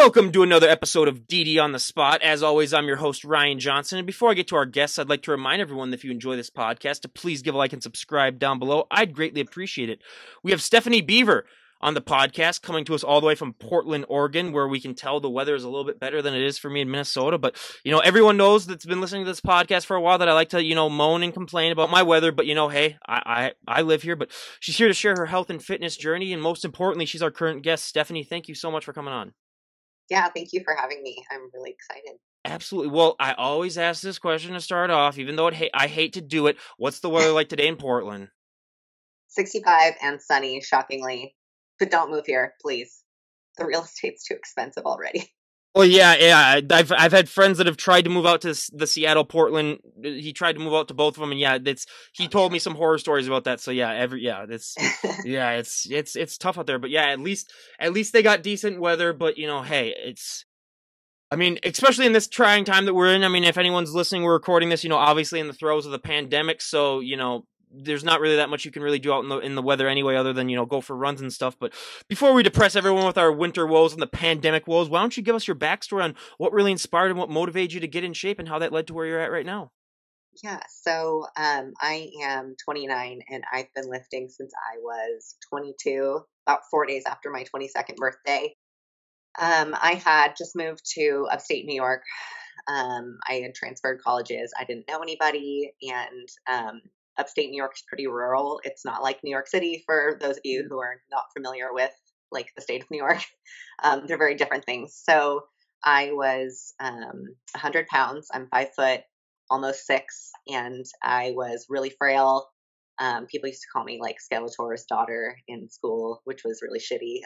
Welcome to another episode of DD on the Spot. As always, I'm your host, Ryan Johnson. And before I get to our guests, I'd like to remind everyone that if you enjoy this podcast, to please give a like and subscribe down below. I'd greatly appreciate it. We have Stephanie Beaver on the podcast, coming to us all the way from Portland, Oregon, where we can tell the weather is a little bit better than it is for me in Minnesota. But, everyone knows that's been listening to this podcast for a while that I like to, moan and complain about my weather. But, hey, I live here. But she's here to share her health and fitness journey. And most importantly, she's our current guest. Stephanie, thank you so much for coming on. Yeah, thank you for having me. I'm really excited. Absolutely. Well, I always ask this question to start off, even though I hate to do it. What's the weather like today in Portland? 65 and sunny, shockingly. But don't move here, please. The real estate's too expensive already. Well, yeah. I've had friends that have tried to move out to the Seattle, Portland. He tried to move out to both of them, and he told me some horror stories about that. So it's tough out there. But yeah, at least they got decent weather. But hey, especially in this trying time that we're in. If anyone's listening, we're recording this, obviously in the throes of the pandemic. So there's not really that much you can really do out in the weather anyway, other than, go for runs and stuff. But before we depress everyone with our winter woes and the pandemic woes, why don't you give us your backstory on what really inspired and what motivated you to get in shape and how that led to where you're at right now? Yeah, so I am 29 and I've been lifting since I was 22, about 4 days after my 22nd birthday. I had just moved to upstate New York. I had transferred colleges. I didn't know anybody, and upstate New York is pretty rural. It's not like New York City, for those of you who are not familiar with the state of New York. They're very different things. So I was 100 pounds. I'm 5 foot, almost 6, and I was really frail. People used to call me Skeletor's daughter in school, which was really shitty.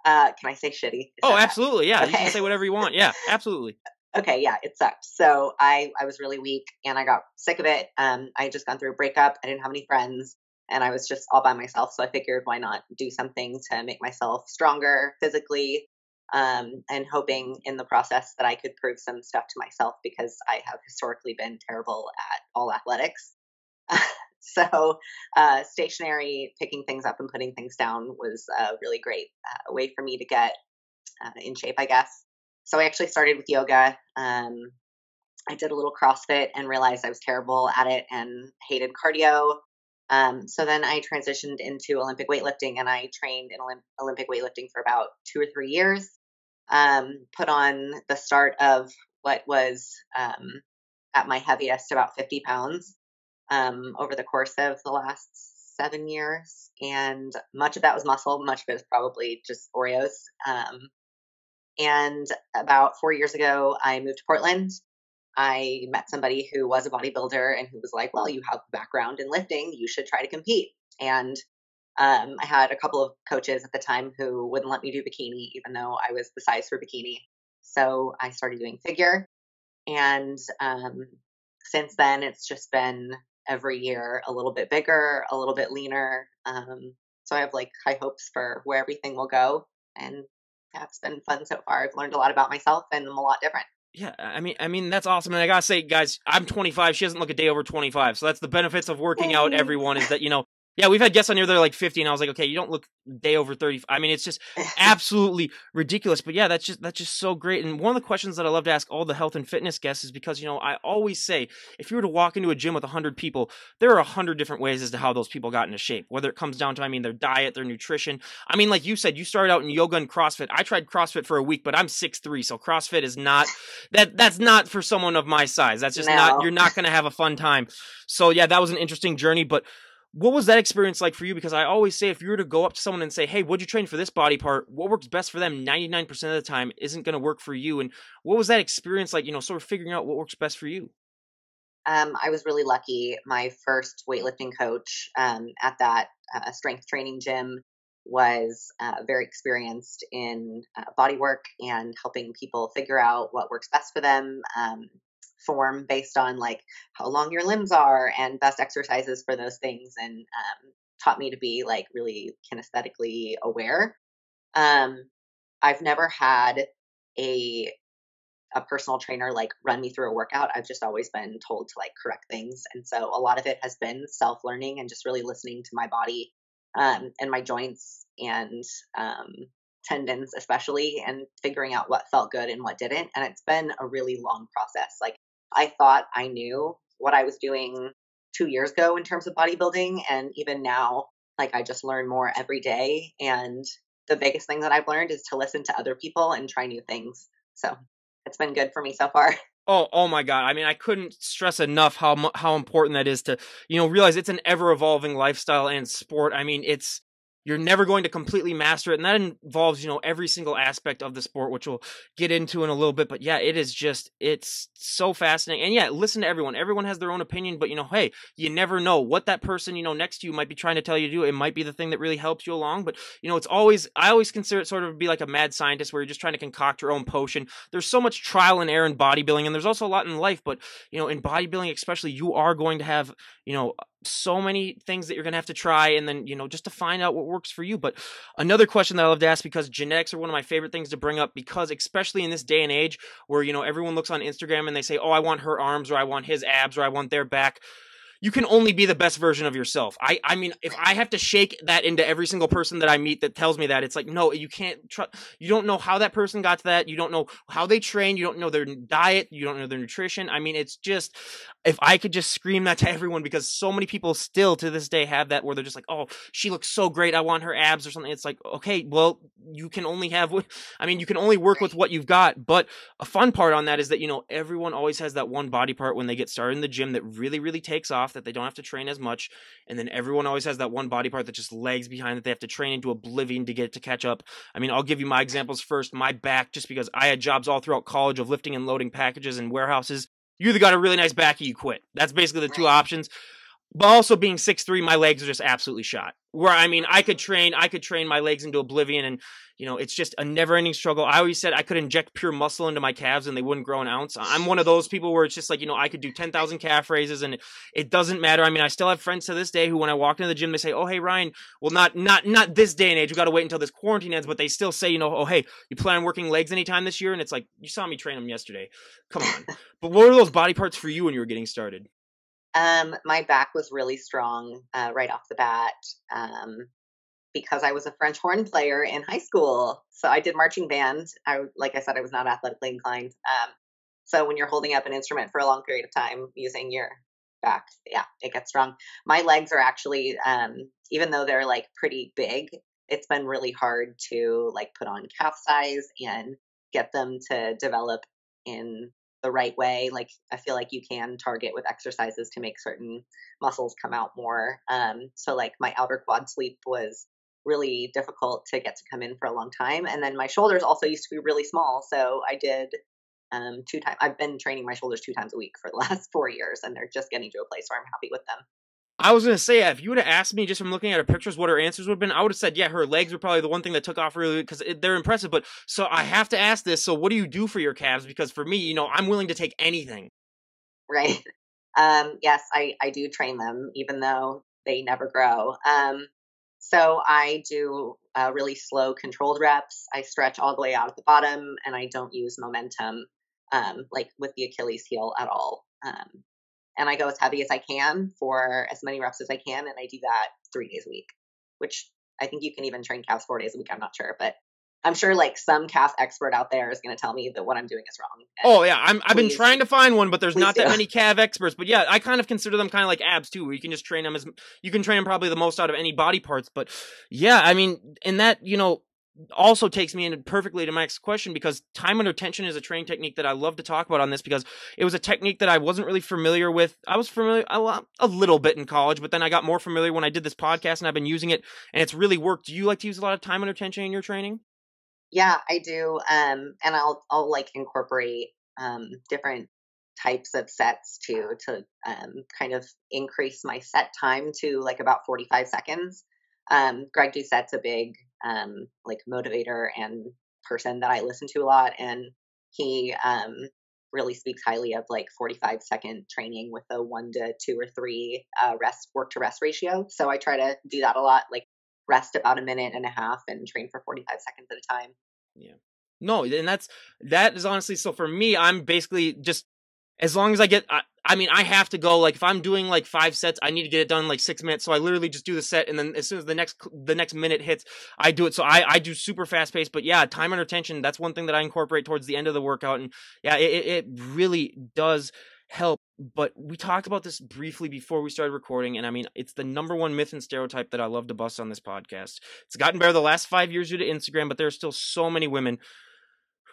Can I say shitty? Absolutely. Yeah. Okay. You can say whatever you want. Yeah, absolutely. Okay, yeah, it sucked. So I was really weak and I got sick of it. I had just gone through a breakup. I didn't have any friends and I was just all by myself. So I figured, why not do something to make myself stronger physically, and hoping in the process that I could prove some stuff to myself, because I have historically been terrible at all athletics. So stationary, picking things up and putting things down was a really great way for me to get in shape, I guess. So I actually started with yoga. I did a little CrossFit and realized I was terrible at it and hated cardio. So then I transitioned into Olympic weightlifting, and I trained in Olympic weightlifting for about 2 or 3 years. Put on the start of what was at my heaviest about 50 pounds over the course of the last 7 years. And much of that was muscle. Much of it was probably just Oreos. And about 4 years ago, I moved to Portland. I met somebody who was a bodybuilder and who was like, well, you have a background in lifting, you should try to compete. And I had a couple of coaches at the time who wouldn't let me do bikini, even though I was the size for bikini. So I started doing figure. And since then, it's just been every year a little bit bigger, a little bit leaner. So I have high hopes for where everything will go. And yeah, it's been fun so far. I've learned a lot about myself and I'm a lot different. Yeah, that's awesome. And I gotta say, guys, I'm 25. She doesn't look a day over 25. So that's the benefits of working out, everyone, is that, yeah, we've had guests on here that are 50, and I was like, okay, you don't look a day over 30. It's just absolutely ridiculous. But yeah, that's just so great. And one of the questions that I love to ask all the health and fitness guests is because, I always say, if you were to walk into a gym with 100 people, there are 100 different ways as to how those people got into shape, whether it comes down to, their diet, their nutrition. Like you said, you started out in yoga and CrossFit. I tried CrossFit for a week, but I'm 6'3", so CrossFit is not, that's not for someone of my size. That's just not, you're not going to have a fun time. So yeah, that was an interesting journey. But what was that experience like for you? Because I always say, if you were to go up to someone and say, hey, what'd you train for this body part? What works best for them 99% of the time isn't going to work for you. And what was that experience like, sort of figuring out what works best for you? I was really lucky. My first weightlifting coach at that strength training gym was very experienced in body work and helping people figure out what works best for them. Form based on how long your limbs are and best exercises for those things, and taught me to be really kinesthetically aware. I've never had a personal trainer run me through a workout. I've just always been told to correct things, and so a lot of it has been self-learning and just really listening to my body and my joints, and tendons, especially, and figuring out what felt good and what didn't. And it's been a really long process. Like, I thought I knew what I was doing 2 years ago in terms of bodybuilding. And even now, like, I just learn more every day. And the biggest thing that I've learned is to listen to other people and try new things. So it's been good for me so far. Oh my God. I mean, I couldn't stress enough how important that is to, realize it's an ever evolving lifestyle and sport. I mean, you're never going to completely master it. And that involves, every single aspect of the sport, which we'll get into in a little bit. But yeah, it's so fascinating. And yeah, listen to everyone. Everyone has their own opinion, but hey, you never know what that person, next to you might be trying to tell you to do. It might be the thing that really helps you along. But, I always consider it sort of be like a mad scientist where you're just trying to concoct your own potion. There's so much trial and error in bodybuilding, and there's also a lot in life. But, in bodybuilding, especially, you are going to have, so many things that you're going to have to try, and then, just to find out what works for you. But another question that I love to ask, because genetics are one of my favorite things to bring up, because especially in this day and age where, everyone looks on Instagram and they say, oh, I want her arms, or I want his abs, or I want their back. You can only be the best version of yourself. I mean, if I have to shake that into every single person that I meet that tells me that, it's like, no, you can't you don't know how that person got to that. You don't know how they train. You don't know their diet. You don't know their nutrition. I mean, it's just, if I could just scream that to everyone, because so many people still to this day have that where they're just like, oh, she looks so great, I want her abs or something. It's like, okay, well, you can only you can only work with what you've got. But a fun part on that is that, everyone always has that one body part when they get started in the gym that really, really takes off, that they don't have to train as much. And then everyone always has that one body part that just lags behind, that they have to train into oblivion to get to catch up. I mean, I'll give you my examples first. My back, just because I had jobs all throughout college of lifting and loading packages in warehouses. You either got a really nice back or you quit. That's basically the two options. But also being 6'3", my legs are just absolutely shot. Where, I mean, I could train my legs into oblivion, and, it's just a never-ending struggle. I always said I could inject pure muscle into my calves and they wouldn't grow an ounce. I'm one of those people where it's just like, I could do 10,000 calf raises and it doesn't matter. I mean, I still have friends to this day who, when I walk into the gym, they say, oh, hey, Ryan, well, not this day and age. We got to wait until this quarantine ends, but they still say, oh, hey, you plan on working legs anytime this year? And it's like, you saw me train them yesterday. Come on. But what were those body parts for you when you were getting started? My back was really strong right off the bat because I was a French horn player in high school. So I did marching band. Like I said, I was not athletically inclined. So when you're holding up an instrument for a long period of time using your back, yeah, it gets strong. My legs are actually, even though they're like pretty big, it's been really hard to like put on calf size and get them to develop in the right way. Like, I feel like you can target with exercises to make certain muscles come out more. So like my outer quad sweep was really difficult to get to come in for a long time. And then my shoulders also used to be really small. So I did 2 times. I've been training my shoulders 2 times a week for the last 4 years, and they're just getting to a place where I'm happy with them. I was going to say, if you would have asked me just from looking at her pictures what her answers would have been, I would have said, yeah, her legs were probably the one thing that took off really, because they're impressive. But so I have to ask this. So what do you do for your calves? Because for me, I'm willing to take anything. Right. Yes, I do train them, even though they never grow. So I do really slow controlled reps. I stretch all the way out at the bottom, and I don't use momentum like with the Achilles heel at all. And I go as heavy as I can for as many reps as I can. And I do that 3 days a week, which I think you can even train calves 4 days a week. I'm not sure, but I'm sure like some calf expert out there is going to tell me that what I'm doing is wrong. Oh yeah. I've been trying to find one, but there's not that many calf experts. But yeah, I kind of consider them kind of like abs too, where you can just train them you can train them probably the most out of any body parts. But yeah, I mean, and that, also takes me in perfectly to my next question, because time under tension is a training technique that I love to talk about on this, because it was a technique that I wasn't really familiar with. I was familiar a little bit in college, but then I got more familiar when I did this podcast, and I've been using it, and it's really worked. Do you like to use a lot of time under tension in your training? Yeah, I do. And I'll like incorporate different types of sets to kind of increase my set time to like about 45 seconds. Greg Doucette's a big like motivator and person that I listen to a lot, and he really speaks highly of like 45-second training with a 1 to 2 or 3 work to rest ratio. So I try to do that a lot, like rest about 1.5 minutes and train for 45 seconds at a time. Yeah. No, and that is honestly, so for me, I'm basically just, as long as I I mean, I have to go, like, if I'm doing like 5 sets, I need to get it done in like 6 minutes. So I literally just do the set, and then as soon as the next minute hits, I do it. So I do super fast paced. But yeah, time and retention, that's one thing that I incorporate towards the end of the workout. And yeah, it really does help. But we talked about this briefly before we started recording, and I mean, it's the number one myth and stereotype that I love to bust on this podcast. It's gotten better the last 5 years due to Instagram, but there are still so many women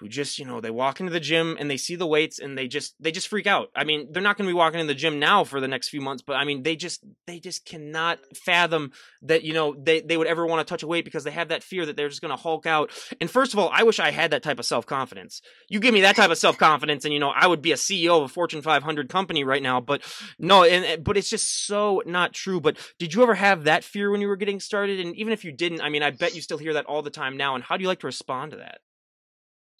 who just, they walk into the gym and they see the weights and they just freak out. I mean, they're not going to be walking in the gym now for the next few months, but I mean, they just cannot fathom that, they would ever want to touch a weight because they have that fear that they're just going to hulk out. And first of all, I wish I had that type of self-confidence. You give me that type of self-confidence and, I would be a CEO of a Fortune 500 company right now, but no, but it's just so not true. But did you ever have that fear when you were getting started? And even if you didn't, I mean, I bet you still hear that all the time now. And how do you like to respond to that?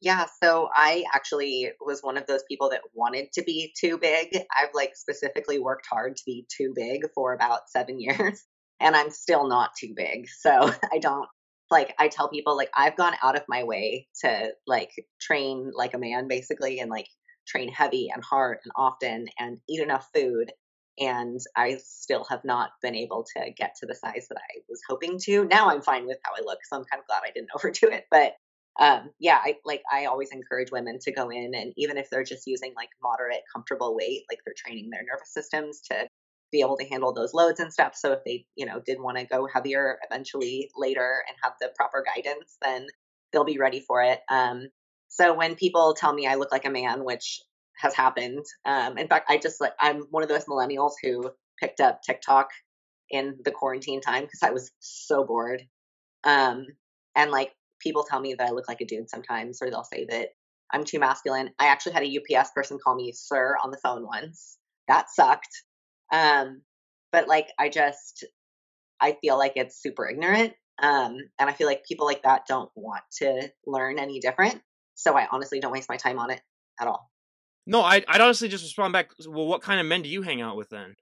Yeah, so I actually was one of those people that wanted to be too big. I've like specifically worked hard to be too big for about 7 years, and I'm still not too big. So I don't I tell people like I've gone out of my way to like train like a man basically, and like train heavy and hard and often and eat enough food. And I still have not been able to get to the size that I was hoping to. Now I'm fine with how I look, so I'm kind of glad I didn't overdo it. But yeah, I always encourage women to go in, and even if they're just using like moderate comfortable weight, like they're training their nervous systems to be able to handle those loads and stuff. So if they did want to go heavier eventually later and have the proper guidance, then they'll be ready for it. So when people tell me I look like a man, which has happened, in fact, I'm one of those millennials who picked up TikTok in the quarantine time because I was so bored. And like people tell me that I look like a dude sometimes, or they'll say that I'm too masculine. I actually had a UPS person call me sir on the phone once. That sucked. But like, I feel like it's super ignorant. And I feel like people like that don't want to learn any different. So I honestly don't waste my time on it at all. No, I'd honestly just respond back. Well, what kind of men do you hang out with then?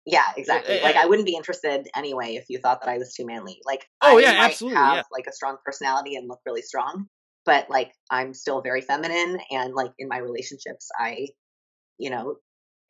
Yeah, exactly. Like I wouldn't be interested anyway if you thought that I was too manly. Like oh I yeah, might absolutely, have yeah. like a strong personality and look really strong, but like I'm still very feminine, and like in my relationships I, you know,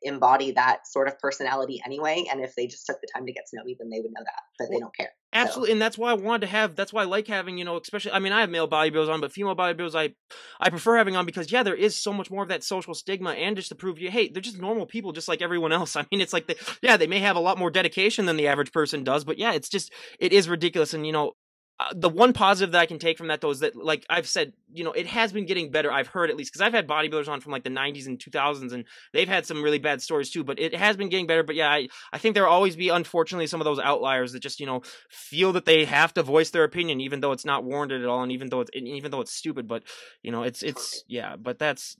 embody that sort of personality anyway. And if they just took the time to get to know me, then they would know that, but they don't care. Absolutely, So. and that's why I wanted to have. That's why I like having, especially. I mean, I have male bodybuilders on, but female bodybuilders, I prefer having on because yeah, there is so much more of that social stigma, and just to prove you, hey, they're just normal people, just like everyone else. I mean, it's like they may have a lot more dedication than the average person does, but yeah, it is ridiculous, and the one positive that I can take from that though is that, like I've said, it has been getting better. I've heard, at least, because I've had bodybuilders on from like the 90s and 2000s, and they've had some really bad stories too. But it has been getting better. But yeah, I think there will always be, unfortunately, some of those outliers that just feel that they have to voice their opinion, even though it's not warranted at all, and even though it's stupid. But it's yeah. But that's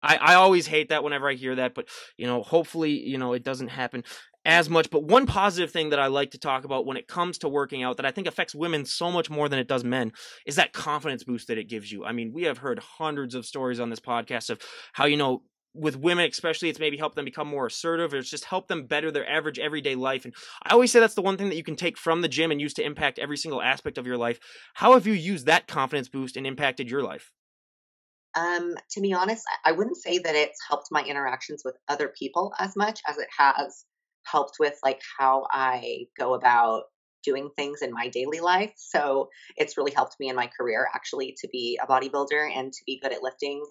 I always hate that whenever I hear that. But hopefully it doesn't happen as much. But one positive thing that I like to talk about when it comes to working out that I think affects women so much more than it does men is that confidence boost that it gives you. I mean, we have heard hundreds of stories on this podcast of how, with women especially, it's maybe helped them become more assertive, or it's just helped them better their average everyday life. And I always say that's the one thing that you can take from the gym and use to impact every single aspect of your life. How have you used that confidence boost and impacted your life? To be honest, I wouldn't say that it's helped my interactions with other people as much as it has helped with like how I go about doing things in my daily life. So it's really helped me in my career actually to be a bodybuilder and to be good at lifting.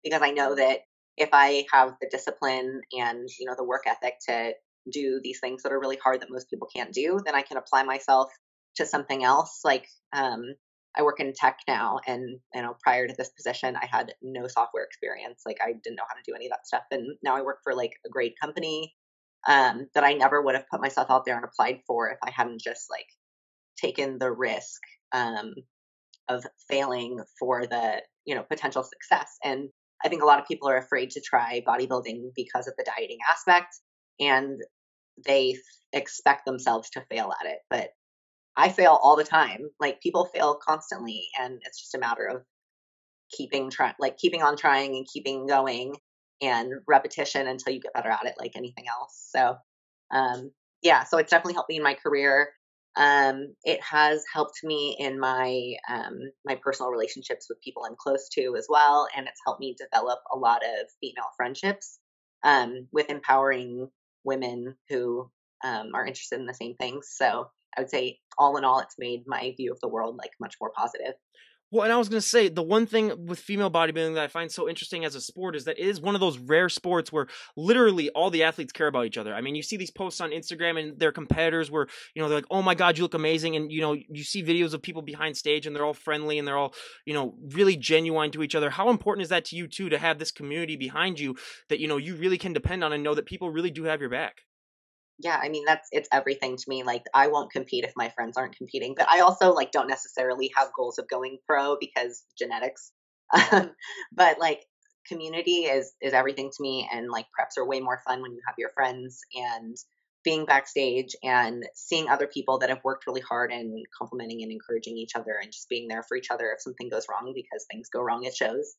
Because I know that if I have the discipline and the work ethic to do these things that are really hard that most people can't do, then I can apply myself to something else. Like I work in tech now, and prior to this position, I had no software experience. Like I didn't know how to do any of that stuff, and now I work for like a great company that I never would have put myself out there and applied for if I hadn't just like taken the risk of failing for the potential success. And I think a lot of people are afraid to try bodybuilding because of the dieting aspect, and they expect themselves to fail at it, but I fail all the time. Like people fail constantly, and it's just a matter of keeping on trying and keeping going and repetition until you get better at it, like anything else. So, yeah, so it's definitely helped me in my career. It has helped me in my personal relationships with people I'm close to as well, and it's helped me develop a lot of female friendships with empowering women who are interested in the same things. So I would say all in all, it's made my view of the world like much more positive. Well, and I was going to say, the one thing with female bodybuilding that I find so interesting as a sport is that it is one of those rare sports where literally all the athletes care about each other. I mean, you see these posts on Instagram and their competitors where, they're like, oh my God, you look amazing. And, you see videos of people behind stage and they're all friendly and they're all, really genuine to each other. How important is that to you too, to have this community behind you that, you really can depend on and know that people really do have your back? Yeah, I mean it's everything to me. Like I won't compete if my friends aren't competing, but I also like don't necessarily have goals of going pro because genetics. Um, but like community is everything to me, and like preps are way more fun when you have your friends and being backstage and seeing other people that have worked really hard and complimenting and encouraging each other and just being there for each other if something goes wrong, because things go wrong at shows,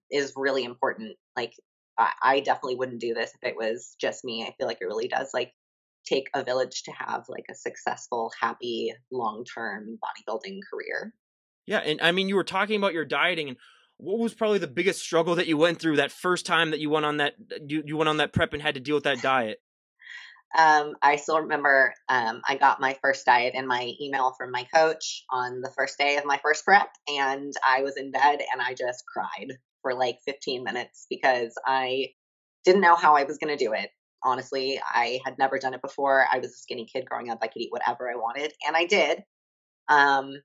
is really important. Like I definitely wouldn't do this if it was just me. I feel like it really does like take a village to have like a successful, happy, long-term bodybuilding career. Yeah. And I mean, you were talking about your dieting, and what was probably the biggest struggle that you went through that first time that you went on you went on that prep and had to deal with that diet? I still remember I got my first diet in my email from my coach on the first day of my first prep, and I was in bed and I just cried for like 15 minutes because I didn't know how I was going to do it. Honestly, I had never done it before. I was a skinny kid growing up. I could eat whatever I wanted, and I did. Um,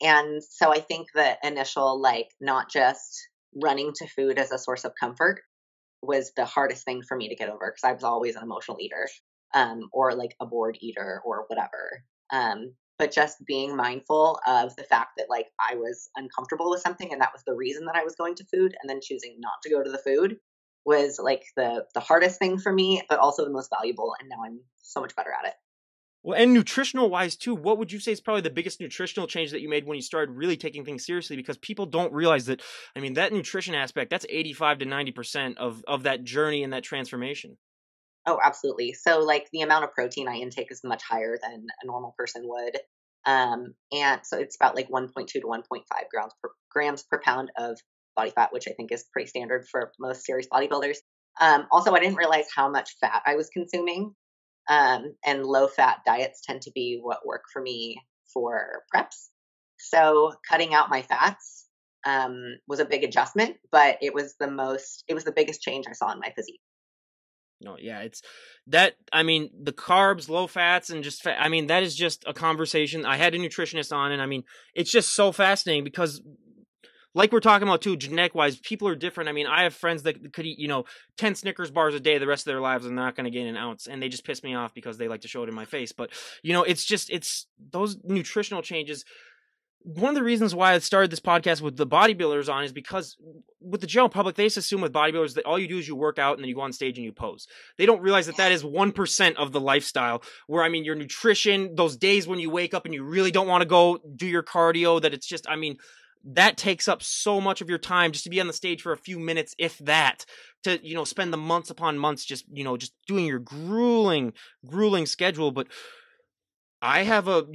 and so I think the initial, like, not just running to food as a source of comfort was the hardest thing for me to get over, because I was always an emotional eater, or like a bored eater or whatever. But just being mindful of the fact that like I was uncomfortable with something and that was the reason that I was going to food, and then choosing not to go to the food was like the hardest thing for me, but also the most valuable. And now I'm so much better at it. Well, and nutritional wise too, what would you say is probably the biggest nutritional change that you made when you started really taking things seriously? Because people don't realize that, I mean, that nutrition aspect, that's 85 to 90% of that journey and that transformation. Oh, absolutely. So like the amount of protein I intake is much higher than a normal person would. And so it's about like 1.2 to 1.5 grams per pound of body fat, which I think is pretty standard for most serious bodybuilders. Also, I didn't realize how much fat I was consuming. And low fat diets tend to be what work for me for preps. So cutting out my fats was a big adjustment, but it was the biggest change I saw in my physique. No, yeah, it's that. I mean, the carbs, low fats, and just fat. I mean, that is just a conversation. I had a nutritionist on, and I mean, it's just so fascinating because, like we're talking about too, genetic wise, people are different. I mean, I have friends that could eat, 10 Snickers bars a day the rest of their lives and they're not going to gain an ounce. And they just piss me off because they like to show it in my face. But, it's those nutritional changes. One of the reasons why I started this podcast with the bodybuilders on is because with the general public, they just assume with bodybuilders that all you do is you work out and then you go on stage and you pose. They don't realize that that is 1% of the lifestyle, where, I mean, your nutrition, those days when you wake up and you really don't want to go do your cardio, that it's just, I mean, that takes up so much of your time just to be on the stage for a few minutes, if that, to, spend the months upon months just, just doing your grueling schedule. But I have a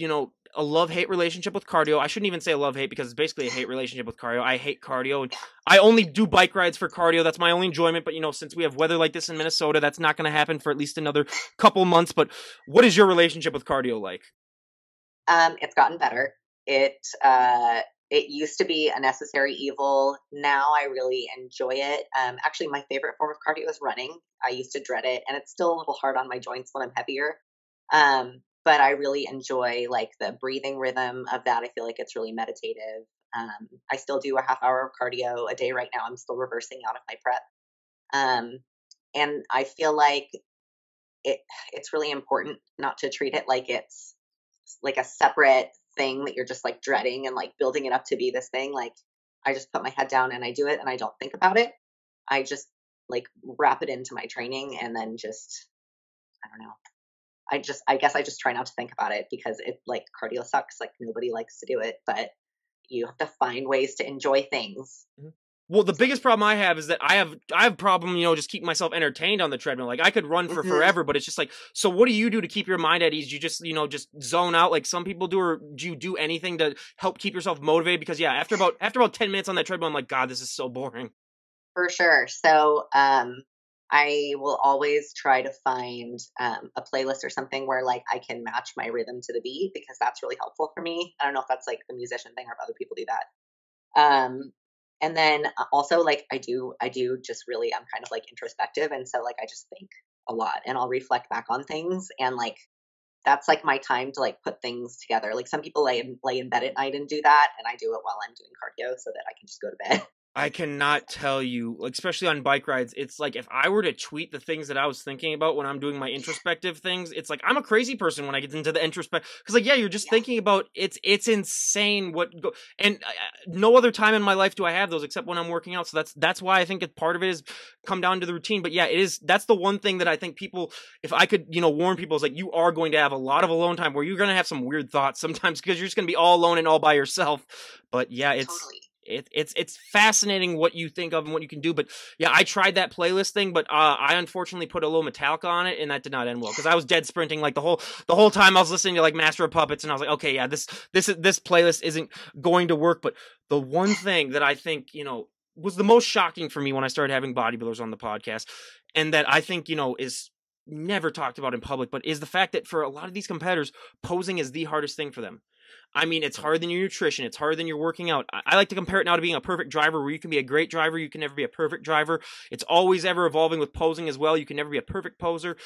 love-hate relationship with cardio. I shouldn't even say love-hate because it's basically a hate relationship with cardio. I hate cardio, and I only do bike rides for cardio. That's my only enjoyment. But, since we have weather like this in Minnesota, that's not going to happen for at least another couple months. But what is your relationship with cardio like? It's gotten better. It used to be a necessary evil. Now I really enjoy it. Actually, my favorite form of cardio is running. I used to dread it, and it's still a little hard on my joints when I'm heavier. But I really enjoy like the breathing rhythm of that. I feel like it's really meditative. I still do a half hour of cardio a day right now. I'm still reversing out of my prep. And I feel like it's really important not to treat it like it's like a separate thing that you're just like dreading and like building it up to be this thing. Like I just put my head down and I do it and I don't think about it. I just like wrap it into my training and then just, I don't know. I guess I just try not to think about it because it like cardio sucks. Like nobody likes to do it, but you have to find ways to enjoy things. Mm-hmm. Well, the biggest problem I have is that I have problem, just keeping myself entertained on the treadmill. Like I could run for forever, but it's just like, so what do you do to keep your mind at ease? You just, just zone out like some people do, or do you do anything to help keep yourself motivated? Because yeah, after about 10 minutes on that treadmill, I'm like, God, this is so boring. For sure. So, I will always try to find a playlist or something where like I can match my rhythm to the beat because that's really helpful for me. I don't know if that's like the musician thing or if other people do that. Um, and then also like I do just really, I'm kind of like introspective. And so like I just think a lot and I'll reflect back on things and like that's like my time to like put things together. Like some people lay in bed at night and do that, and I do it while I'm doing cardio so that I can just go to bed. I cannot tell you, like, especially on bike rides, it's like if I were to tweet the things that I was thinking about when I'm doing my introspective things, it's like I'm a crazy person when I get into the introspect because, like, yeah, you're just Yeah, thinking about it's insane what go and no other time in my life do I have those except when I'm working out. So that's why I think part of it is come down to the routine. But yeah, it is that's the one thing that I think people, if I could, warn people, is like you are going to have a lot of alone time where you're going to have some weird thoughts sometimes because you're just going to be all alone and all by yourself. But yeah, totally. it's fascinating what you think of and what you can do. But yeah, I tried that playlist thing, but I unfortunately put a little Metallica on it, and that did not end well because I was dead sprinting like the whole time I was listening to like Master of Puppets, and I was like, okay, yeah, this playlist isn't going to work. But the one thing that I think was the most shocking for me when I started having bodybuilders on the podcast, and that I think is never talked about in public, but is the fact that for a lot of these competitors, posing is the hardest thing for them. I mean, it's harder than your nutrition. It's harder than your working out. I like to compare it now to being a perfect driver where you can be a great driver. You can never be a perfect driver. It's always ever evolving with posing as well. You can never be a perfect poser.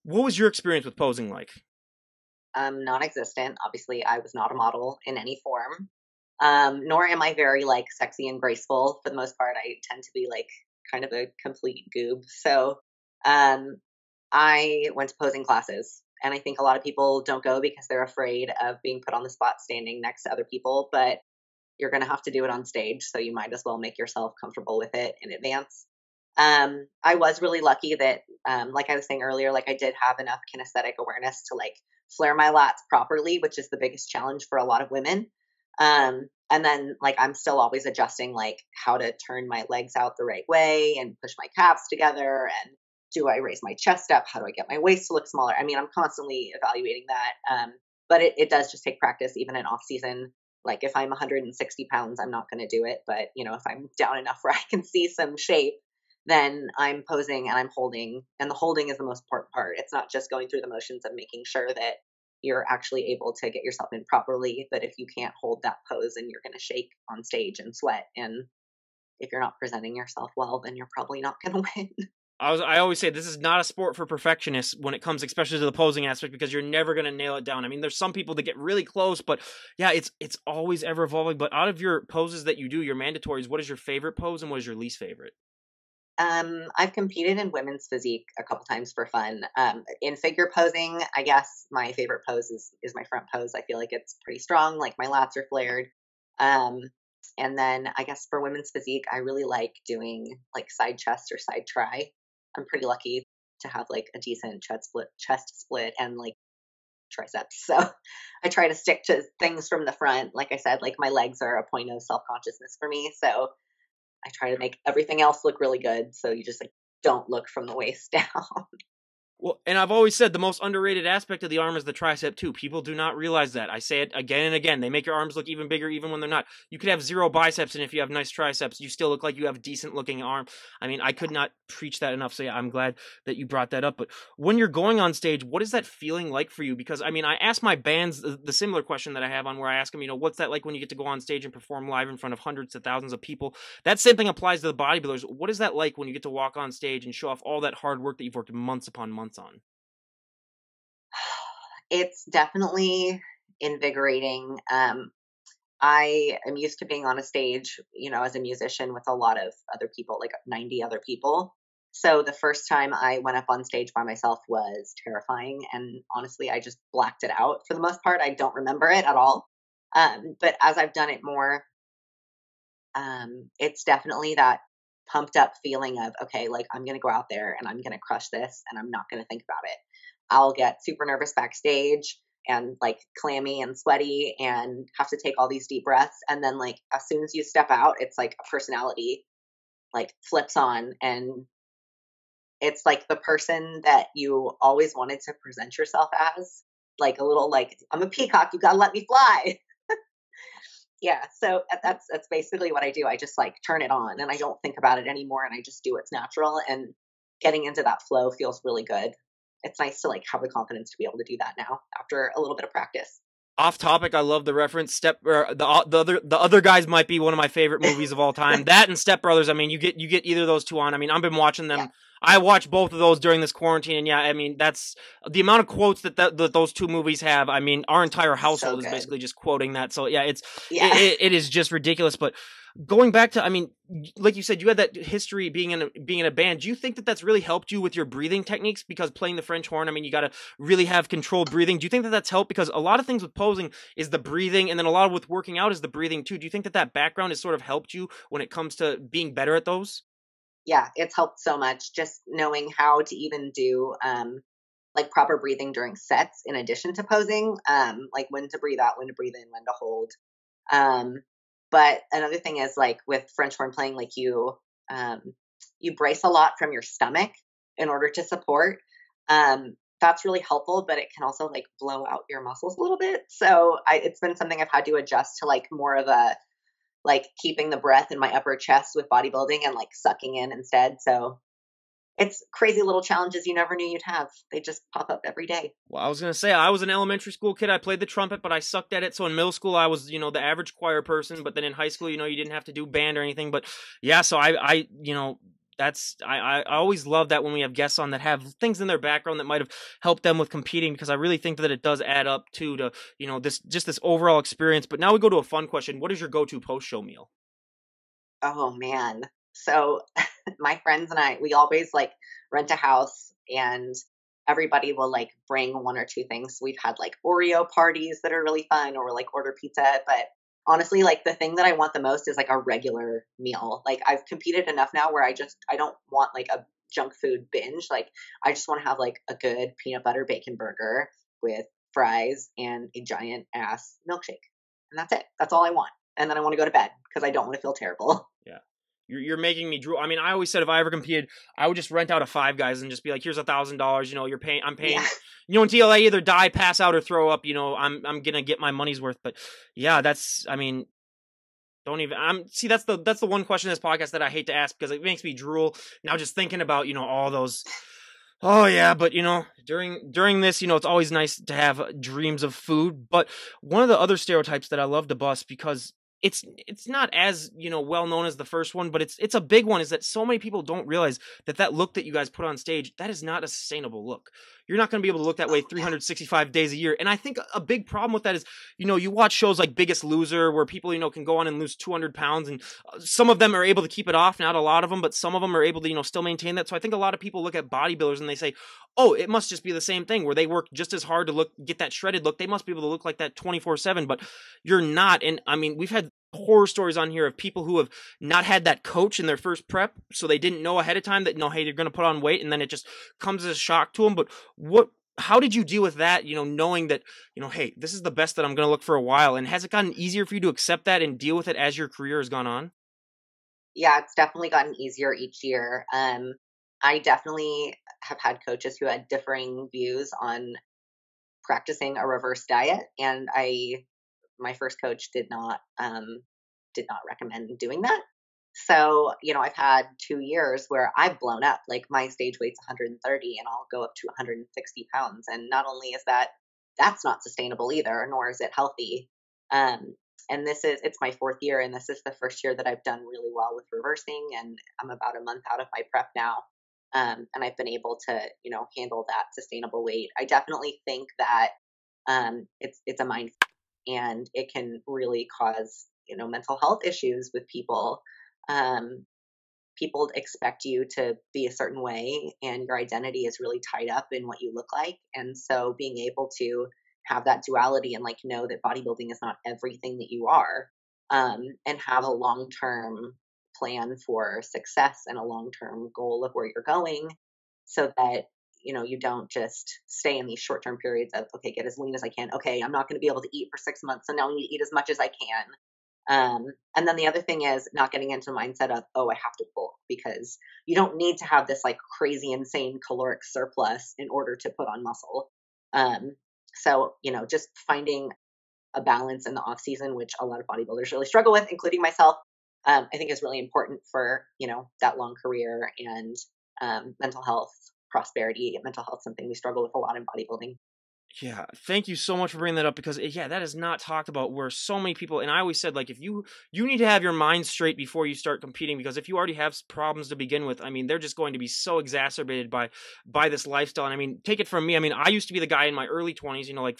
What was your experience with posing like? Non-existent. Obviously, I was not a model in any form. Nor am I very like sexy and graceful. For the most part, I tend to be like kind of a complete goob. So, um, I went to posing classes, and I think a lot of people don't go because they're afraid of being put on the spot standing next to other people, but you're going to have to do it on stage, so you might as well make yourself comfortable with it in advance. I was really lucky that, like I was saying earlier, like I did have enough kinesthetic awareness to like flare my lats properly, which is the biggest challenge for a lot of women. And then like I'm still always adjusting like how to turn my legs out the right way and push my calves together and do I raise my chest up? How do I get my waist to look smaller? I mean, I'm constantly evaluating that. But it does just take practice, even in off season. Like if I'm 160 pounds, I'm not going to do it. But if I'm down enough where I can see some shape, then I'm posing and I'm holding. And the holding is the most important part. It's not just going through the motions of making sure that you're actually able to get yourself in properly. But if you can't hold that pose, and you're going to shake on stage and sweat. And if you're not presenting yourself well, then you're probably not going to win. I always say this is not a sport for perfectionists when it comes especially to the posing aspect because you're never going to nail it down. I mean, there's some people that get really close, but yeah, it's always ever evolving. But out of your poses that you do, your mandatories, what is your favorite pose and what is your least favorite? I've competed in women's physique a couple times for fun. In figure posing, I guess my favorite pose is my front pose. I feel like it's pretty strong, like my lats are flared. Um, and then I guess for women's physique, I really like doing like side chest or side try. I'm pretty lucky to have like a decent chest split and like triceps. So I try to stick to things from the front. Like I said, like my legs are a point of self-consciousness for me. So I try to make everything else look really good. So you just like don't look from the waist down. Well, and I've always said the most underrated aspect of the arm is the tricep too. People do not realize that. I say it again and again. They make your arms look even bigger even when they're not. You could have zero biceps, and if you have nice triceps, you still look like you have a decent looking arm. I mean, I could not preach that enough. So yeah, I'm glad that you brought that up. But when you're going on stage, what is that feeling like for you? Because I mean, I ask my bands the similar question that I have on where I ask them, what's that like when you get to go on stage and perform live in front of hundreds of thousands of people? That same thing applies to the bodybuilders. What is that like when you get to walk on stage and show off all that hard work that you've worked months upon months on? It's definitely invigorating. I am used to being on a stage, as a musician with a lot of other people, like 90 other people. So the first time I went up on stage by myself was terrifying. And honestly, I just blacked it out for the most part. I don't remember it at all. But as I've done it more, it's definitely that pumped up feeling of, okay, like I'm going to go out there and I'm going to crush this and I'm not going to think about it. I'll get super nervous backstage and like clammy and sweaty and have to take all these deep breaths. And then, like, as soon as you step out, it's like a personality like flips on, and it's like the person that you always wanted to present yourself as, like a little like, I'm a peacock, you got to let me fly. Yeah, so that's basically what I do. I just like turn it on and I don't think about it anymore and I just do what's natural. And getting into that flow feels really good. It's nice to like have the confidence to be able to do that now after a little bit of practice. Off topic, I love the reference. The other guys might be one of my favorite movies of all time. That and Step Brothers. I mean, you get either of those two on. I mean, I've been watching Yeah, them. I watched both of those during this quarantine, and yeah, I mean, that's the amount of quotes that those two movies have. I mean, our entire so household is good. basically just quoting that. So yeah, Yeah. it is just ridiculous. But going back to, I mean, like you said, you had that history being in a band. Do you think that that's really helped you with your breathing techniques? Because playing the French horn, I mean, you got to really have controlled breathing. Do you think that that's helped? Because a lot of things with posing is the breathing, and then a lot of with working out is the breathing too. Do you think that that background has sort of helped you when it comes to being better at those? Yeah, it's helped so much just knowing how to even do like proper breathing during sets in addition to posing, like when to breathe out, when to breathe in, when to hold. Um, but another thing is like with French horn playing, like um, you brace a lot from your stomach in order to support. That's really helpful, but it can also like blow out your muscles a little bit. So it's been something I've had to adjust to like more of a like keeping the breath in my upper chest with bodybuilding and like sucking in instead. So it's crazy little challenges you never knew you'd have. They just pop up every day. Well, I was gonna say I was an elementary school kid. I played the trumpet, but I sucked at it. So in middle school, I was the average choir person. But then in high school, you didn't have to do band or anything. But yeah, so that's I always love that when we have guests on that have things in their background that might have helped them with competing, because I really think that it does add up to this overall experience. But now we go to a fun question. What is your go-to post-show meal? Oh man. So my friends and I, we always like rent a house and everybody will like bring one or two things. We've had like Oreo parties that are really fun or like order pizza. But honestly, like the thing that I want the most is like a regular meal. Like I've competed enough now where I don't want like a junk food binge. Like I just want to have like a good peanut butter bacon burger with fries and a giant ass milkshake. And that's it. That's all I want. And then I want to go to bed because I don't want to feel terrible. Yeah. You're making me drool. I mean, I always said if I ever competed, I would just rent out a Five Guys and just be like, "Here's $1,000. You're paying. I'm Yeah. paying. Until I either die, pass out, or throw up. I'm gonna get my money's worth." But yeah, that's. I mean, don't even. See. That's the one question in this podcast that I hate to ask because it makes me drool. Now just thinking about all those. Oh yeah, but during this, it's always nice to have dreams of food. But one of the other stereotypes that I love to bust, because it's not as well known as the first one, but it's a big one, is that so many people don't realize that look that you guys put on stage, that is not a sustainable look. You're not going to be able to look that way Oh, yeah. 365 days a year. And I think a big problem with that is, you watch shows like Biggest Loser where people, can go on and lose 200 pounds, and some of them are able to keep it off, not a lot of them, but some of them are able to, still maintain that. So I think a lot of people look at bodybuilders and they say, oh, it must just be the same thing where they work just as hard to get that shredded look. They must be able to look like that 24/7, but you're not. And I mean, we've had horror stories on here of people who have not had that coach in their first prep, so they didn't know ahead of time that, no, hey, they're going to put on weight, and then it just comes as a shock to them. But how did you deal with that, knowing that, hey, this is the best that I'm going to look for a while? And has it gotten easier for you to accept that and deal with it as your career has gone on? Yeah, it's definitely gotten easier each year. I definitely have had coaches who had differing views on practicing a reverse diet, and my first coach did not recommend doing that. So, I've had 2 years where I've blown up. Like my stage weight's 130 and I'll go up to 160 pounds. And not only is that's not sustainable either, nor is it healthy. Um, and it's my fourth year, and this is the first year that I've done really well with reversing. And I'm about a month out of my prep now. And I've been able to, handle that sustainable weight. I definitely think that it's a mind and it can really cause mental health issues with people. um, People expect you to be a certain way and your identity is really tied up in what you look like, and so being able to have that duality and like know that bodybuilding is not everything that you are, and have a long-term plan for success and a long-term goal of where you're going, so that you don't just stay in these short-term periods of, okay, get as lean as I can, okay, I'm not going to be able to eat for 6 months, so now I need to eat as much as I can. And then the other thing is not getting into the mindset of, oh, I have to bulk, because you don't need to have this like crazy, insane caloric surplus in order to put on muscle. So, just finding a balance in the off season, which a lot of bodybuilders really struggle with, including myself, I think is really important for, that long career and mental health, prosperity, mental health, something we struggle with a lot in bodybuilding. Yeah, thank you so much for bringing that up because yeah, that is not talked about where so many people and I always said like if you need to have your mind straight before you start competing because if you already have problems to begin with, I mean, they're just going to be so exacerbated by this lifestyle. And I mean, take it from me. I mean, I used to be the guy in my early 20s, like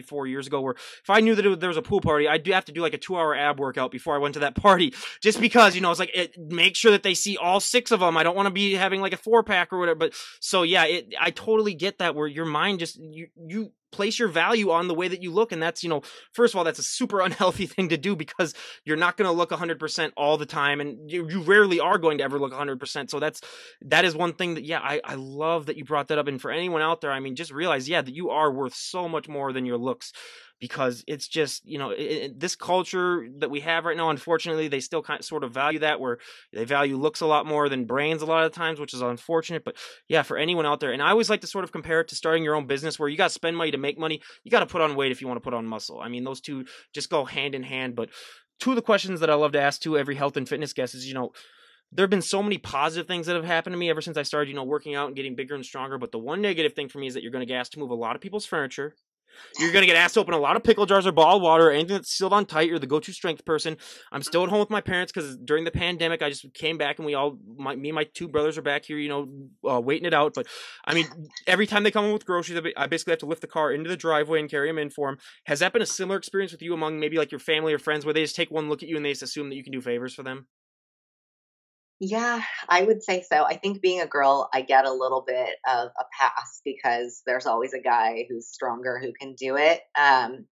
4 years ago where if I knew that there was a pool party, I'd have to do like a 2-hour ab workout before I went to that party just because, it's like make sure that they see all 6 of them. I don't want to be having like a 4-pack or whatever, but so yeah, I totally get that where your mind just you place your value on the way that you look. And that's, first of all, that's a super unhealthy thing to do because you're not going to look 100% all the time. And you rarely are going to ever look 100%. So that is one thing that, yeah, I love that you brought that up. And for anyone out there, I mean, just realize, yeah, that you are worth so much more than your looks. Because it's just, this culture that we have right now, unfortunately, they still kind of sort of value that where they value looks a lot more than brains a lot of times, which is unfortunate. But yeah, for anyone out there, and I always like to sort of compare it to starting your own business where you got to spend money to make money. You got to put on weight if you want to put on muscle. I mean, those two just go hand in hand. But two of the questions that I love to ask to every health and fitness guest is, there have been so many positive things that have happened to me ever since I started, working out and getting bigger and stronger. But the one negative thing for me is that you're going to get asked to move a lot of people's furniture. You're going to get asked to open a lot of pickle jars or bottled water or anything that's sealed on tight. You're the go-to strength person. I'm still at home with my parents because during the pandemic, I just came back and me and my 2 brothers are back here, waiting it out. But I mean, every time they come in with groceries, I basically have to lift the car into the driveway and carry them in for them. Has that been a similar experience with you among maybe like your family or friends where they just take one look at you and they just assume that you can do favors for them? Yeah, I would say so. I think being a girl, I get a little bit of a pass because there's always a guy who's stronger who can do it.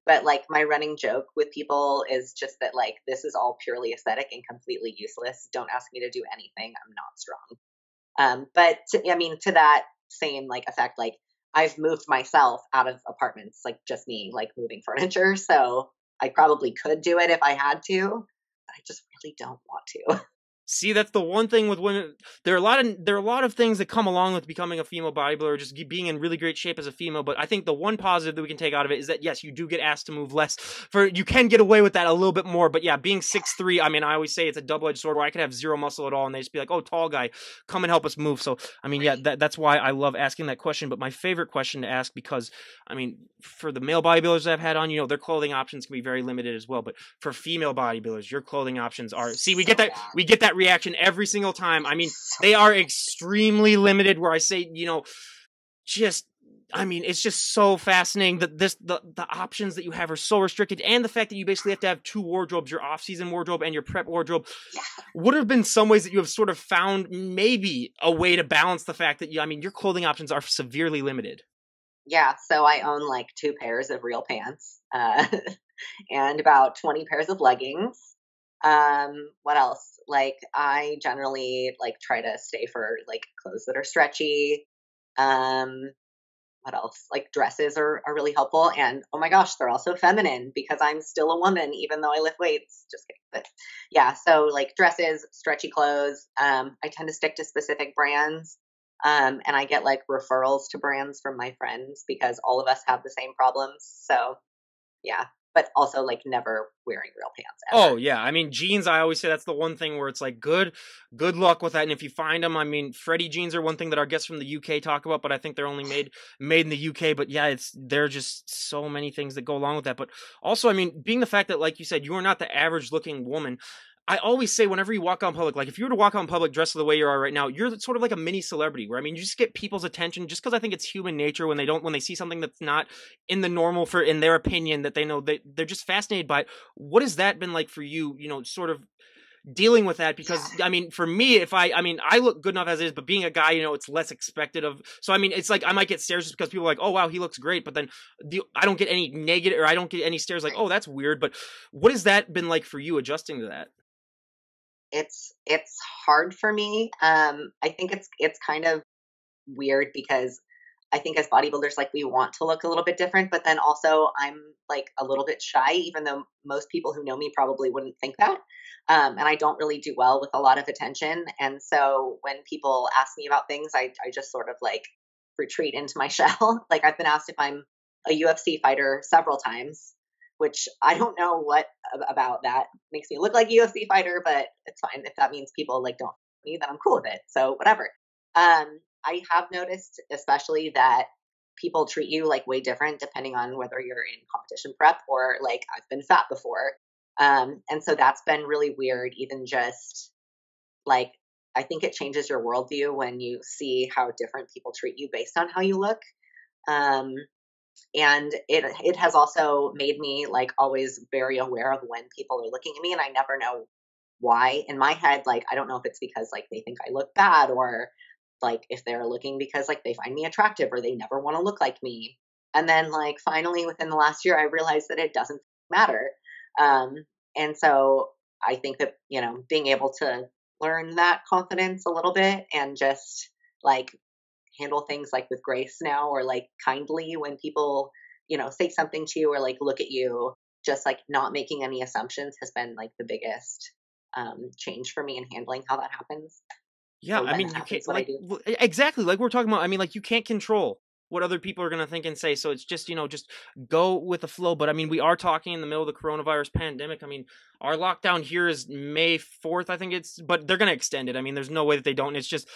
But like my running joke with people is just that like this is all purely aesthetic and completely useless. Don't ask me to do anything. I'm not strong. I mean, to that same like effect, like I've moved myself out of apartments, like just me, like moving furniture. So I probably could do it if I had to, but I just really don't want to. See, that's the one thing with women. There are a lot of things that come along with becoming a female bodybuilder, or just being in really great shape as a female. But I think the one positive that we can take out of it is that yes, you do get asked to move less. You can get away with that a little bit more. But yeah, being 6'3", I mean, I always say it's a double-edged sword where I could have zero muscle at all, and they just be like, "Oh, tall guy, come and help us move." So I mean, yeah, that's why I love asking that question. But my favorite question to ask because I mean, for the male bodybuilders I've had on, their clothing options can be very limited as well. But for female bodybuilders, your clothing options are we get that reaction every single time. I mean, they are extremely limited where I say, just I mean, it's just so fascinating that the options that you have are so restricted, and the fact that you basically have to have 2 wardrobes, your off-season wardrobe and your prep wardrobe. Would have been some ways that you have sort of found maybe a way to balance the fact that your clothing options are severely limited. Yeah, so I own like 2 pairs of real pants, and about 20 pairs of leggings. What else? Like I generally like try to stay for like clothes that are stretchy. Um, what else? Like dresses are really helpful. And oh my gosh, they're also feminine because I'm still a woman, even though I lift weights. Just kidding. But yeah, so like dresses, stretchy clothes. I tend to stick to specific brands. And I get like referrals to brands from my friends because all of us have the same problems. So yeah, but also like never wearing real pants ever. Oh yeah, I mean jeans. I always say that's the one thing where it's like good luck with that. And if you find them, I mean, Freddie jeans are one thing that our guests from the UK talk about, but I think they're only made in the UK. But yeah, there are just so many things that go along with that. But also, I mean, being the fact that, like you said, you are not the average looking woman. I always say whenever you walk out in public, like if you were to walk out in public dressed the way you are right now, you're sort of like a mini celebrity where, I mean, you just get people's attention just because I think it's human nature when they see something that's not in the normal in their opinion that they know they're just fascinated by it. What has that been like for you, sort of dealing with that? Because I mean, for me, I look good enough as it is, but being a guy, it's less expected of. So I mean, it's like I might get stares just because people are like, oh wow, he looks great, but then I don't get any negative, or I don't get any stares like, oh, that's weird. But what has that been like for you adjusting to that? It's hard for me. I think it's kind of weird because I think as bodybuilders, like we want to look a little bit different, but then also I'm like a little bit shy, even though most people who know me probably wouldn't think that. And I don't really do well with a lot of attention. And so when people ask me about things, I just sort of like retreat into my shell. Like I've been asked if I'm a UFC fighter several times, which I don't know what about that makes me look like a UFC fighter, but it's fine. If that means people like don't me, then I'm cool with it. So whatever. I have noticed, especially that people treat you like way different depending on whether you're in competition prep or like I've been fat before. And so that's been really weird, even just like, I think it changes your worldview when you see how different people treat you based on how you look. Um, and it has also made me like always very aware of when people are looking at me, and I never know why. In my head, like I don't know if it's because like they think I look bad, or like if they're looking because like they find me attractive or they never want to look like me. And then like finally within the last year I realized that it doesn't matter. Um and so I think that, being able to learn that confidence a little bit and just like handle things like with grace now, or like kindly when people, say something to you or like look at you, just like not making any assumptions has been like the biggest change for me in handling how that happens. Yeah, Or I when mean, it you can't happens, what I do. exactly like we're talking about. I mean, like you can't control what other people are going to think and say. So it's just, just go with the flow. But I mean, we are talking in the middle of the coronavirus pandemic. I mean, our lockdown here is May 4th, I think but they're going to extend it. I mean, there's no way that they don't. It's just,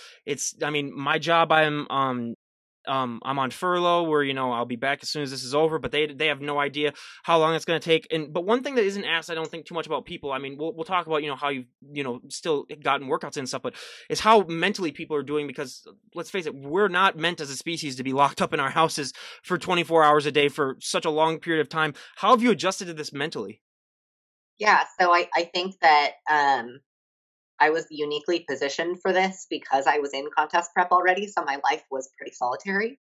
I mean, my job, I'm on furlough where, I'll be back as soon as this is over, but they have no idea how long it's going to take. But one thing that isn't asked, I don't think too much about people. I mean, we'll talk about, how you've, still gotten workouts and stuff, but it's how mentally people are doing, because let's face it, we're not meant as a species to be locked up in our houses for 24 hours a day for such a long period of time. How have you adjusted to this mentally? Yeah, so I think that I was uniquely positioned for this because I was in contest prep already. So my life was pretty solitary.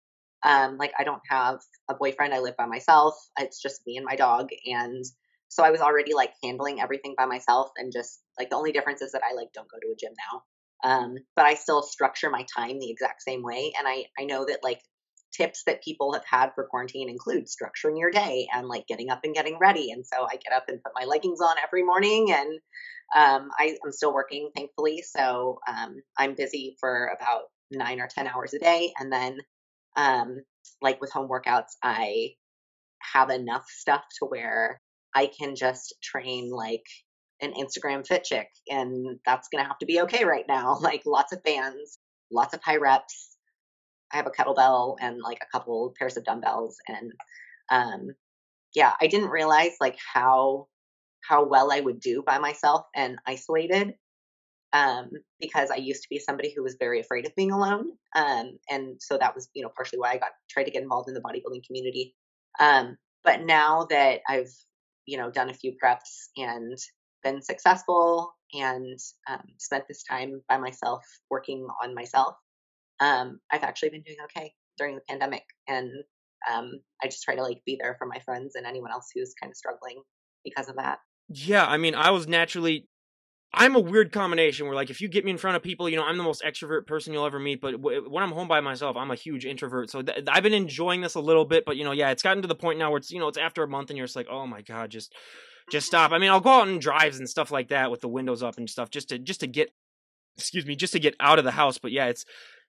Like I don't have a boyfriend. I live by myself. It's just me and my dog. And so I was already like handling everything by myself. And just like the only difference is that I like don't go to a gym now. But I still structure my time the exact same way. And I know that like tips that people have had for quarantine include structuring your day and like getting up and getting ready. And so I get up and put my leggings on every morning, and I'm still working, thankfully. So I'm busy for about 9 or 10 hours a day. And then, um, like with home workouts, I have enough stuff to where I can just train like an Instagram fit chick. And that's going to have to be okay right now. Like lots of bands, lots of high reps. I have a kettlebell and like a couple pairs of dumbbells. And um, yeah, I didn't realize like how well I would do by myself and isolated, um, because I used to be somebody who was very afraid of being alone. And so that was, partially why I tried to get involved in the bodybuilding community. But now that I've, done a few preps and been successful and spent this time by myself working on myself, I've actually been doing okay during the pandemic. And I just try to like be there for my friends and anyone else who's kind of struggling because of that. Yeah, I mean, I'm a weird combination where, like, if you get me in front of people, I'm the most extrovert person you'll ever meet. But when I'm home by myself, I'm a huge introvert. So I've been enjoying this a little bit. But yeah, it's gotten to the point now where it's after a month and you're just like, oh my god, just stop. I mean, I'll go out on drives and stuff like that with the windows up and stuff just to get, excuse me, just to get out of the house. But yeah,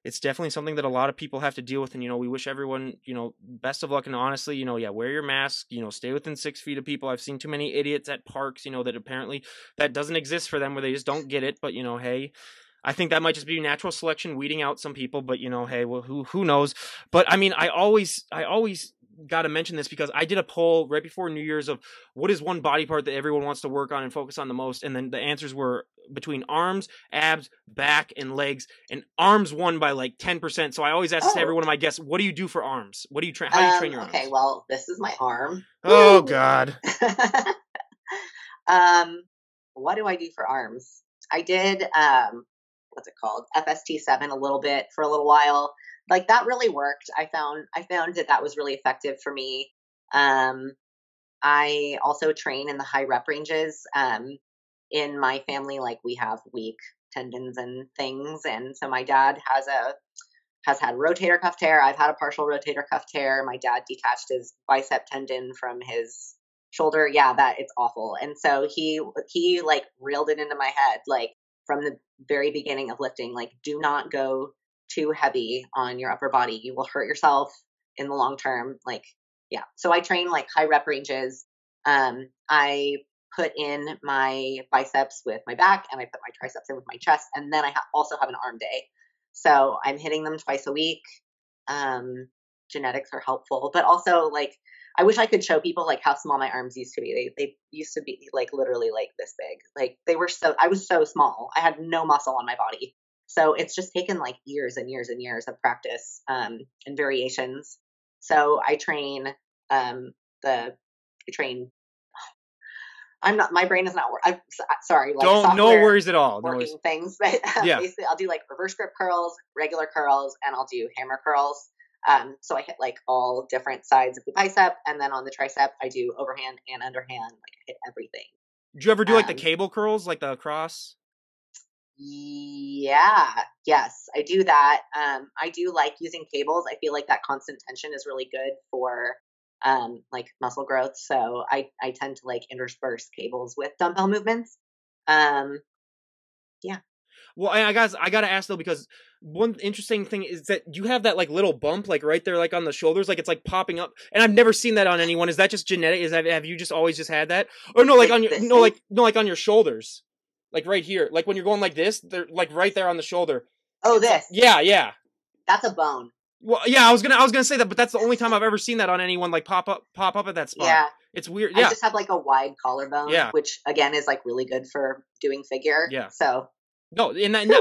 it's definitely something that a lot of people have to deal with, and we wish everyone best of luck. And honestly, yeah, wear your mask, stay within 6 feet of people. I've seen too many idiots at parks, that apparently that doesn't exist for them, where they just don't get it. But hey, I think that might just be natural selection weeding out some people. But hey, well, who knows? But I mean, I always got to mention this because I did a poll right before New Year's of what is one body part that everyone wants to work on and focus on the most, and then the answers were between arms, abs, back, and legs, and arms won by like 10%. So I always ask Oh, every one of my guests, what do you do for arms? What do you train? How do you train your okay, arms? well, this is my arm. Oh Woo! God. um, what do I do for arms? I did what's it called? FST7 a little bit for a little while. Like that really worked. I found that that was really effective for me. Um, I also train in the high rep ranges. In my family, like we have weak tendons and things, and so my dad has had rotator cuff tear. I've had a partial rotator cuff tear. My dad detached his bicep tendon from his shoulder. Yeah, that it's awful. And so he like reeled it into my head like from the very beginning of lifting, like do not go too heavy on your upper body. You will hurt yourself in the long term. Like yeah. So I train like high rep ranges. I put in my biceps with my back and I put my triceps in with my chest, and then I also have an arm day. So I'm hitting them twice a week. Genetics are helpful, but also like I wish I could show people like how small my arms used to be. They used to be like literally like this big. Like I was so small. I had no muscle on my body. So it's just taken like years and years and years of practice and variations. So I train I train I'm not my brain is not I'm sorry, like Don't, no software worries at all. No worries. working things, but Yeah. basically I'll do like reverse grip curls, regular curls, and I'll do hammer curls. So I hit like all different sides of the bicep, and then on the tricep, I do overhand and underhand. Like I hit everything. Do you ever do like the cable curls, like the cross? Yeah, yes, I do that. I do like using cables. I feel like that constant tension is really good for like muscle growth. So I tend to like intersperse cables with dumbbell movements. Um, yeah. Well, I guys, I gotta ask though, because one interesting thing is that you have that like little bump, like right there, like on the shoulders, like it's like popping up, and I've never seen that on anyone. Is that just genetic? Is that, have you just always just had that, or no, like on your like on your shoulders, like right here, like when you're going like this, they're like right there on the shoulder. Oh, this. Yeah. That's a bone. Well, yeah, I was gonna say that, but that's the only time I've ever seen that on anyone, like pop up at that spot. Yeah. It's weird. Yeah. I just have like a wide collarbone, which again is like really good for doing figure. Yeah. So. No, and that, no,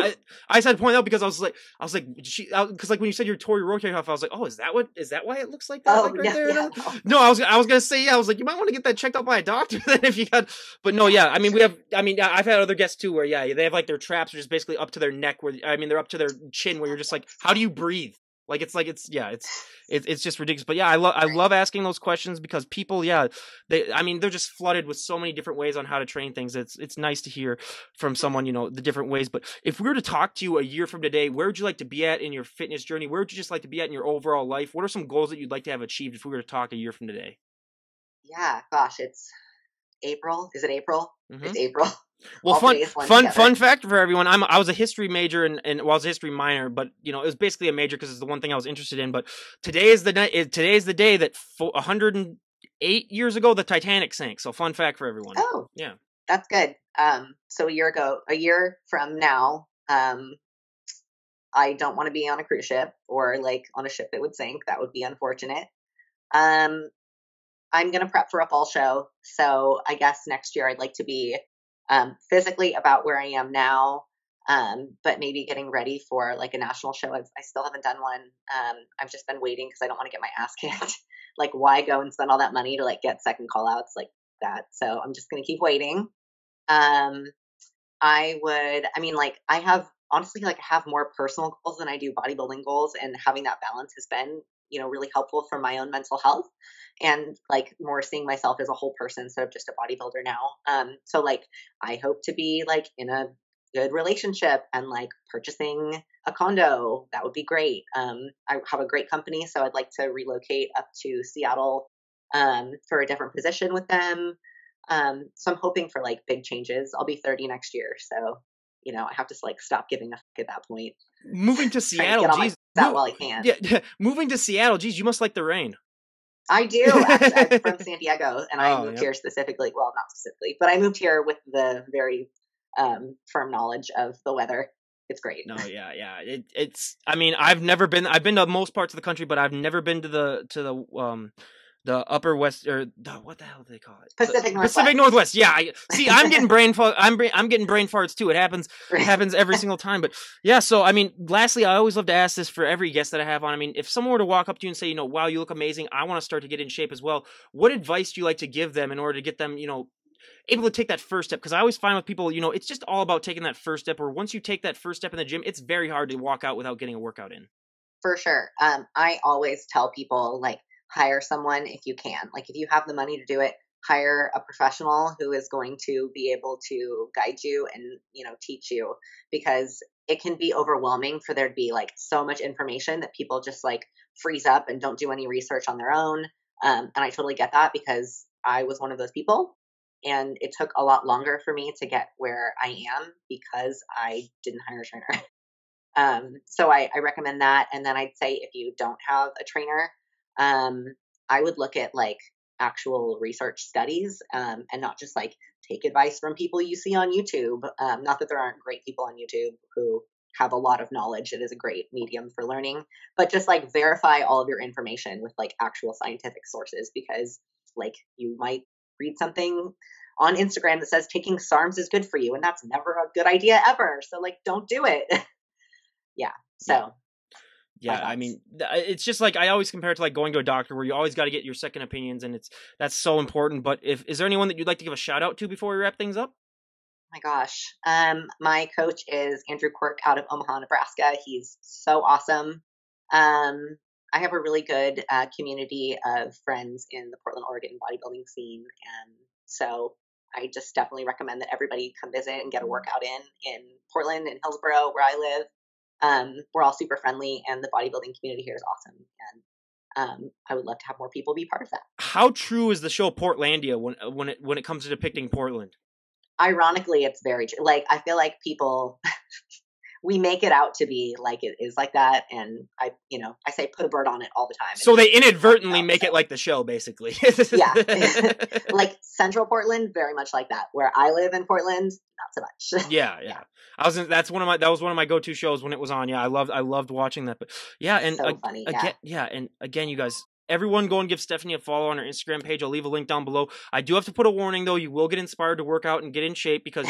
I just had to point out because I was like, because like when you said you tore your rotator cuff, I was like, oh, is that why it looks like that? Oh, like right there? Yeah. No, I was gonna say, yeah, I was like, you might want to get that checked out by a doctor then if you got, but no, yeah, I mean, I've had other guests too where, yeah, they have like their traps are just basically up to their neck where, I mean, they're up to their chin where you're just like, how do you breathe? Like it's just ridiculous. But yeah, I love asking those questions because people, yeah, they're just flooded with so many different ways on how to train things. It's nice to hear from someone, the different ways. But if we were to talk to you a year from today, where would you like to be at in your fitness journey? Where would you just like to be at in your overall life? What are some goals that you'd like to have achieved if we were to talk a year from today? Yeah, gosh, it's April. Is it April? Mm-hmm. It's April. Well, fun fact for everyone. I was a history major and I was a history minor, but it was basically a major because it's the one thing I was interested in. But today is the day that 108 years ago the Titanic sank. So fun fact for everyone. Oh, yeah, that's good. So a year from now, I don't want to be on a cruise ship or like on a ship that would sink. That would be unfortunate. I'm gonna prep for a fall show, so I guess next year I'd like to be physically about where I am now, but maybe getting ready for like a national show. I still haven't done one. I've just been waiting because I don't want to get my ass kicked. Like, why go and spend all that money to like get second call outs like that? So I'm just going to keep waiting. I have honestly like I have more personal goals than I do bodybuilding goals, and having that balance has been, really helpful for my own mental health and like more seeing myself as a whole person instead of just a bodybuilder now. So like I hope to be like in a good relationship and like purchasing a condo. That would be great. I have a great company, so I'd like to relocate up to Seattle for a different position with them. So I'm hoping for like big changes. I'll be 30 next year, so I have to like stop giving a fuck at that point. Moving to Seattle, geez, that while I can. Yeah, moving to Seattle, geez, you must like the rain. I do. Actually, I'm from San Diego, and I moved here specifically. Well, not specifically, but I moved here with the very firm knowledge of the weather. It's great. No, yeah. It's. I mean, I've been to most parts of the country, but I've never been to the upper west, or what the hell do they call it? Pacific Northwest. Pacific Northwest. Yeah. I'm getting brain I'm getting brain farts too. It happens every single time. But yeah. So I mean, lastly, I always love to ask this for every guest that I have on. I mean, if someone were to walk up to you and say, wow, you look amazing, I want to start to get in shape as well. What advice do you like to give them in order to get them, able to take that first step? Because I always find with people, it's just all about taking that first step. Or once you take that first step in the gym, it's very hard to walk out without getting a workout in. For sure. I always tell people like, hire someone if you can. Like if you have the money to do it, hire a professional who is going to be able to guide you and, teach you, because it can be overwhelming for there to be like so much information that people just like freeze up and don't do any research on their own. And I totally get that because I was one of those people, and it took a lot longer for me to get where I am because I didn't hire a trainer. So I recommend that. And then I'd say if you don't have a trainer, I would look at like actual research studies, and not just like take advice from people you see on YouTube. Not that there aren't great people on YouTube who have a lot of knowledge. It is a great medium for learning, but just like verify all of your information with like actual scientific sources, because like you might read something on Instagram that says taking SARMs is good for you, and that's never a good idea ever. So like, don't do it. Yeah. So. Yeah, I mean, it's just like I always compare it to like going to a doctor, where you always got to get your second opinions, and that's so important. But is there anyone that you'd like to give a shout out to before we wrap things up? My gosh. My coach is Andrew Quirk out of Omaha, Nebraska. He's so awesome. I have a really good community of friends in the Portland, Oregon bodybuilding scene. And so I just definitely recommend that everybody come visit and get a workout in Portland and Hillsboro, where I live. We're all super friendly, and the bodybuilding community here is awesome. And I would love to have more people be part of that. How true is the show Portlandia when it comes to depicting Portland? Ironically, it's very true. Like, I feel like people, we make it out to be like it is like that. And I say put a bird on it all the time. So they inadvertently make it like the show, basically. Yeah. Like Central Portland, very much like that. Where I live in Portland, not so much. Yeah. That was one of my go-to shows when it was on. Yeah, I loved watching that. But yeah, and so funny. And again, you guys, everyone go and give Stephanie a follow on her Instagram page. I'll leave a link down below. I do have to put a warning, though. You will get inspired to work out and get in shape, because,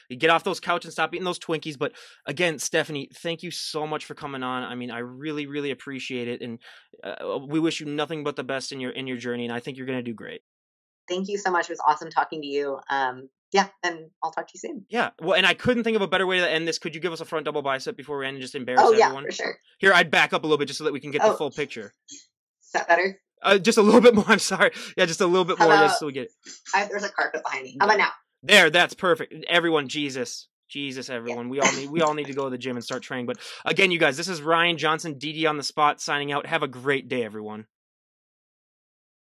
you get off those couch and stop eating those Twinkies. But again, Stephanie, thank you so much for coming on. I mean, I really, really appreciate it. And we wish you nothing but the best in your journey. And I think you're going to do great. Thank you so much. It was awesome talking to you. Yeah, and I'll talk to you soon. Yeah, well, and I couldn't think of a better way to end this. Could you give us a front double bicep before we end and just embarrass everyone? Yeah, for sure. Here, I'd back up a little bit just so that we can get the full picture. Is that better? Just a little bit more. I'm sorry. Yeah, just a little bit more, just so we get it. There's a carpet behind me. How about now? There, that's perfect. Everyone, Jesus, everyone. Yeah. We all need to go to the gym and start training. But again, you guys, this is Ryan Johnson, DD on the spot, signing out. Have a great day, everyone.